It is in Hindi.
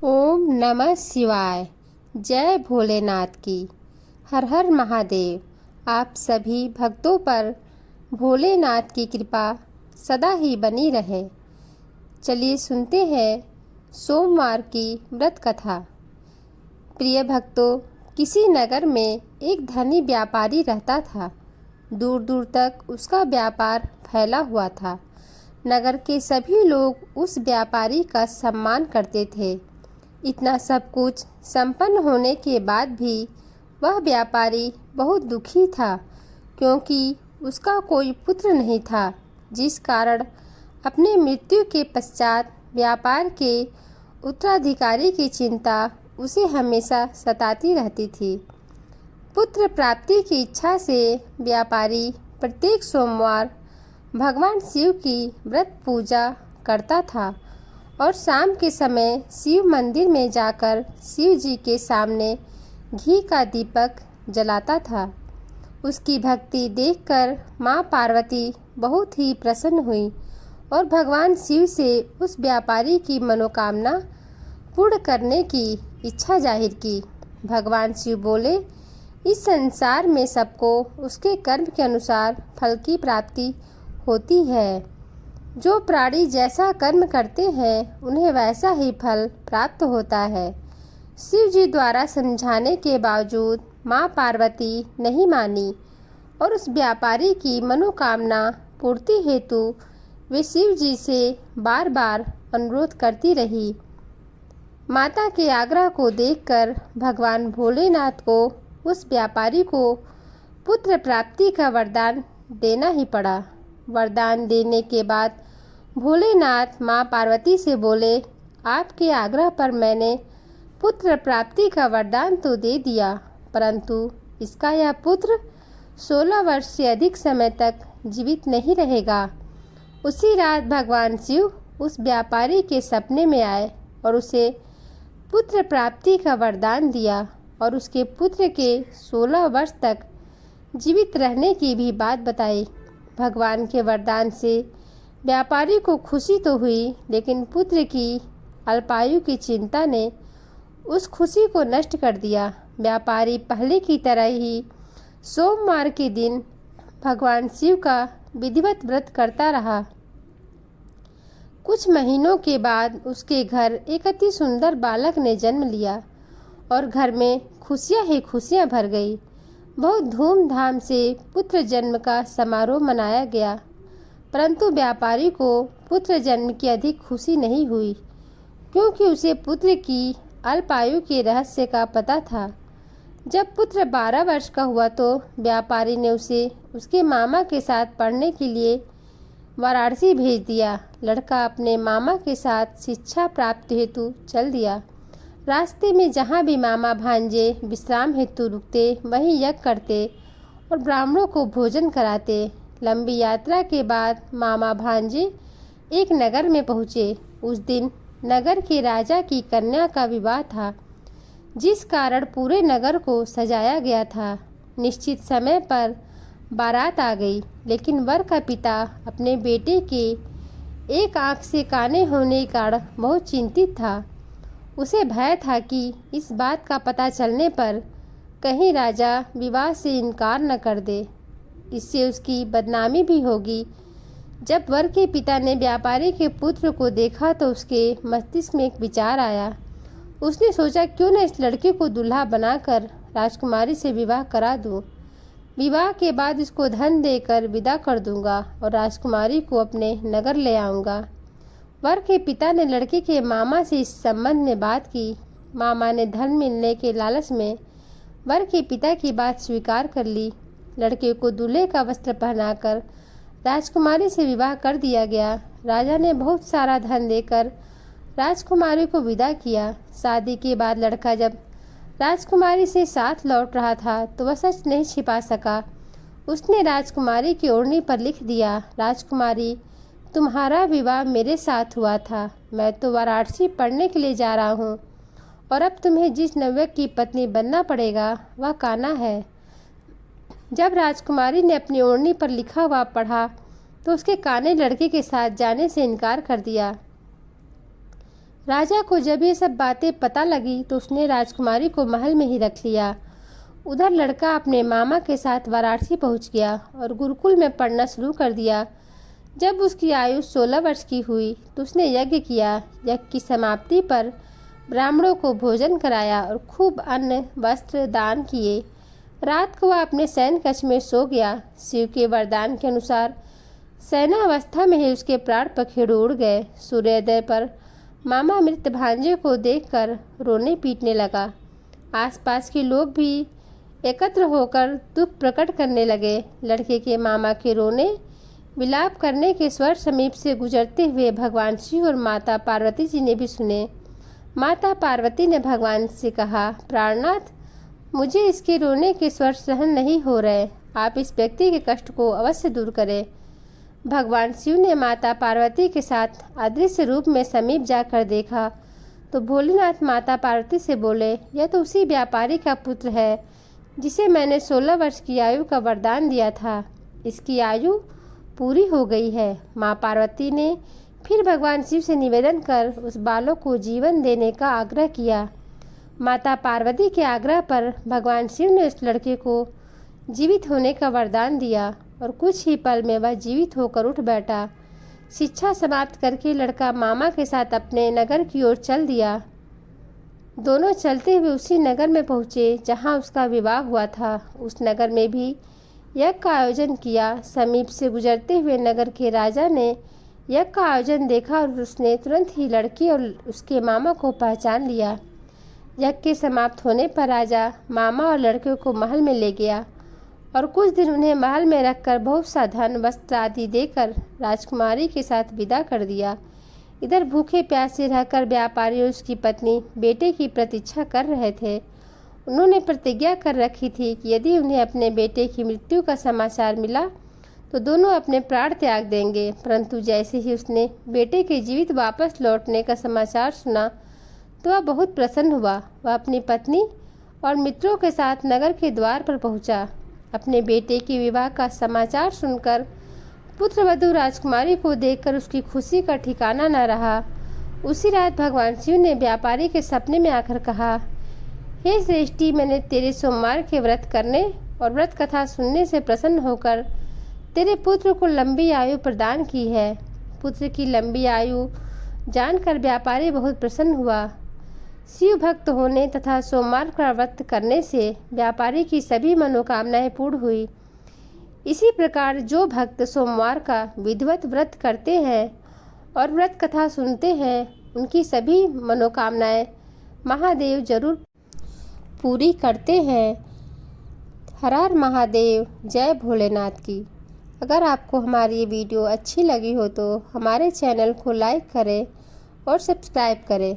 ओम नमः शिवाय। जय भोलेनाथ की। हर हर महादेव। आप सभी भक्तों पर भोलेनाथ की कृपा सदा ही बनी रहे। चलिए सुनते हैं सोमवार की व्रत कथा। प्रिय भक्तों, किसी नगर में एक धनी व्यापारी रहता था। दूर दूर तक उसका व्यापार फैला हुआ था। नगर के सभी लोग उस व्यापारी का सम्मान करते थे। इतना सब कुछ संपन्न होने के बाद भी वह व्यापारी बहुत दुखी था, क्योंकि उसका कोई पुत्र नहीं था, जिस कारण अपने मृत्यु के पश्चात व्यापार के उत्तराधिकारी की चिंता उसे हमेशा सताती रहती थी। पुत्र प्राप्ति की इच्छा से व्यापारी प्रत्येक सोमवार भगवान शिव की व्रत पूजा करता था और शाम के समय शिव मंदिर में जाकर शिव जी के सामने घी का दीपक जलाता था। उसकी भक्ति देखकर माँ पार्वती बहुत ही प्रसन्न हुई और भगवान शिव से उस व्यापारी की मनोकामना पूर्ण करने की इच्छा जाहिर की। भगवान शिव बोले, इस संसार में सबको उसके कर्म के अनुसार फल की प्राप्ति होती है। जो प्राणी जैसा कर्म करते हैं उन्हें वैसा ही फल प्राप्त होता है। शिव जी द्वारा समझाने के बावजूद माँ पार्वती नहीं मानी और उस व्यापारी की मनोकामना पूर्ति हेतु वे शिव जी से बार बार अनुरोध करती रही। माता के आग्रह को देखकर भगवान भोलेनाथ को उस व्यापारी को पुत्र प्राप्ति का वरदान देना ही पड़ा। वरदान देने के बाद भोलेनाथ माँ पार्वती से बोले, आपके आग्रह पर मैंने पुत्र प्राप्ति का वरदान तो दे दिया, परंतु इसका यह पुत्र 16 वर्ष से अधिक समय तक जीवित नहीं रहेगा। उसी रात भगवान शिव उस व्यापारी के सपने में आए और उसे पुत्र प्राप्ति का वरदान दिया और उसके पुत्र के 16 वर्ष तक जीवित रहने की भी बात बताई। भगवान के वरदान से व्यापारी को खुशी तो हुई, लेकिन पुत्र की अल्पायु की चिंता ने उस खुशी को नष्ट कर दिया। व्यापारी पहले की तरह ही सोमवार के दिन भगवान शिव का विधिवत व्रत करता रहा। कुछ महीनों के बाद उसके घर एक अति सुंदर बालक ने जन्म लिया और घर में खुशियां ही खुशियां भर गई। बहुत धूमधाम से पुत्र जन्म का समारोह मनाया गया, परंतु व्यापारी को पुत्र जन्म की अधिक खुशी नहीं हुई, क्योंकि उसे पुत्र की अल्पायु के रहस्य का पता था। जब पुत्र 12 वर्ष का हुआ तो व्यापारी ने उसे उसके मामा के साथ पढ़ने के लिए वाराणसी भेज दिया। लड़का अपने मामा के साथ शिक्षा प्राप्ति हेतु चल दिया। रास्ते में जहाँ भी मामा भांजे विश्राम हेतु रुकते वहीं यज्ञ करते और ब्राह्मणों को भोजन कराते। लंबी यात्रा के बाद मामा भांजे एक नगर में पहुँचे। उस दिन नगर के राजा की कन्या का विवाह था, जिस कारण पूरे नगर को सजाया गया था। निश्चित समय पर बारात आ गई, लेकिन वर का पिता अपने बेटे के एक आंख से काने होने के कारण बहुत चिंतित था। उसे भय था कि इस बात का पता चलने पर कहीं राजा विवाह से इनकार न कर दे, इससे उसकी बदनामी भी होगी। जब वर के पिता ने व्यापारी के पुत्र को देखा तो उसके मस्तिष्क में एक विचार आया। उसने सोचा, क्यों न इस लड़के को दूल्हा बनाकर राजकुमारी से विवाह करा दूं। विवाह के बाद इसको धन देकर विदा कर दूंगा और राजकुमारी को अपने नगर ले आऊँगा। वर के पिता ने लड़के के मामा से इस संबंध में बात की। मामा ने धन मिलने के लालच में वर के पिता की बात स्वीकार कर ली। लड़के को दूल्हे का वस्त्र पहनाकर राजकुमारी से विवाह कर दिया गया। राजा ने बहुत सारा धन देकर राजकुमारी को विदा किया। शादी के बाद लड़का जब राजकुमारी से साथ लौट रहा था तो वह सच नहीं छिपा सका। उसने राजकुमारी की ओढ़नी पर लिख दिया, राजकुमारी, तुम्हारा विवाह मेरे साथ हुआ था। मैं तो वाराणसी पढ़ने के लिए जा रहा हूँ और अब तुम्हें जिस नवयुवक की पत्नी बनना पड़ेगा वह कान्हा है। जब राजकुमारी ने अपनी ओढ़नी पर लिखा हुआ पढ़ा तो उसके कान्हे लड़के के साथ जाने से इनकार कर दिया। राजा को जब ये सब बातें पता लगी तो उसने राजकुमारी को महल में ही रख लिया। उधर लड़का अपने मामा के साथ वाराणसी पहुंच गया और गुरुकुल में पढ़ना शुरू कर दिया। जब उसकी आयु 16 वर्ष की हुई तो उसने यज्ञ किया। यज्ञ की समाप्ति पर ब्राह्मणों को भोजन कराया और खूब अन्न वस्त्र दान किए। रात को वह अपने शयन कक्ष में सो गया। शिव के वरदान के अनुसार शयनावस्था में ही उसके प्राण पखेरु उड़ गए। सूर्योदय पर मामा मृत भांजे को देखकर रोने पीटने लगा। आसपास के लोग भी एकत्र होकर दुख प्रकट करने लगे। लड़के के मामा के रोने विलाप करने के स्वर समीप से गुजरते हुए भगवान शिव और माता पार्वती जी ने भी सुने। माता पार्वती ने भगवान से कहा, प्राणनाथ, मुझे इसके रोने के स्वर सहन नहीं हो रहे, आप इस व्यक्ति के कष्ट को अवश्य दूर करें। भगवान शिव ने माता पार्वती के साथ अदृश्य रूप में समीप जाकर देखा तो भोलेनाथ माता पार्वती से बोले, यह तो उसी व्यापारी का पुत्र है जिसे मैंने 16 वर्ष की आयु का वरदान दिया था। इसकी आयु पूरी हो गई है। माँ पार्वती ने फिर भगवान शिव से निवेदन कर उस बालक को जीवन देने का आग्रह किया। माता पार्वती के आग्रह पर भगवान शिव ने उस लड़के को जीवित होने का वरदान दिया और कुछ ही पल में वह जीवित होकर उठ बैठा। शिक्षा समाप्त करके लड़का मामा के साथ अपने नगर की ओर चल दिया। दोनों चलते हुए उसी नगर में पहुँचे जहाँ उसका विवाह हुआ था। उस नगर में भी यज्ञ का आयोजन किया। समीप से गुजरते हुए नगर के राजा ने यज्ञ का आयोजन देखा और उसने तुरंत ही लड़की और उसके मामा को पहचान लिया। यज्ञ के समाप्त होने पर राजा मामा और लड़के को महल में ले गया और कुछ दिन उन्हें महल में रखकर बहुत सा धन वस्त्र आदि देकर राजकुमारी के साथ विदा कर दिया। इधर भूखे प्यासे रहकर व्यापारी और उसकी पत्नी बेटे की प्रतीक्षा कर रहे थे। उन्होंने प्रतिज्ञा कर रखी थी कि यदि उन्हें अपने बेटे की मृत्यु का समाचार मिला तो दोनों अपने प्राण त्याग देंगे। परंतु जैसे ही उसने बेटे के जीवित वापस लौटने का समाचार सुना तो वह बहुत प्रसन्न हुआ। वह अपनी पत्नी और मित्रों के साथ नगर के द्वार पर पहुंचा। अपने बेटे के विवाह का समाचार सुनकर पुत्रवधू राजकुमारी को देखकर उसकी खुशी का ठिकाना न रहा। उसी रात भगवान शिव ने व्यापारी के सपने में आकर कहा, हे श्रेष्ठी, मैंने तेरे सोमवार के व्रत करने और व्रत कथा सुनने से प्रसन्न होकर तेरे पुत्र को लंबी आयु प्रदान की है। पुत्र की लंबी आयु जानकर व्यापारी बहुत प्रसन्न हुआ। शिव भक्त होने तथा सोमवार का व्रत करने से व्यापारी की सभी मनोकामनाएं पूर्ण हुई। इसी प्रकार जो भक्त सोमवार का विधिवत व्रत करते हैं और व्रत कथा सुनते हैं उनकी सभी मनोकामनाएं महादेव जरूर पूरी करते हैं। हर हर महादेव, जय भोलेनाथ की। अगर आपको हमारी ये वीडियो अच्छी लगी हो तो हमारे चैनल को लाइक करें और सब्सक्राइब करें।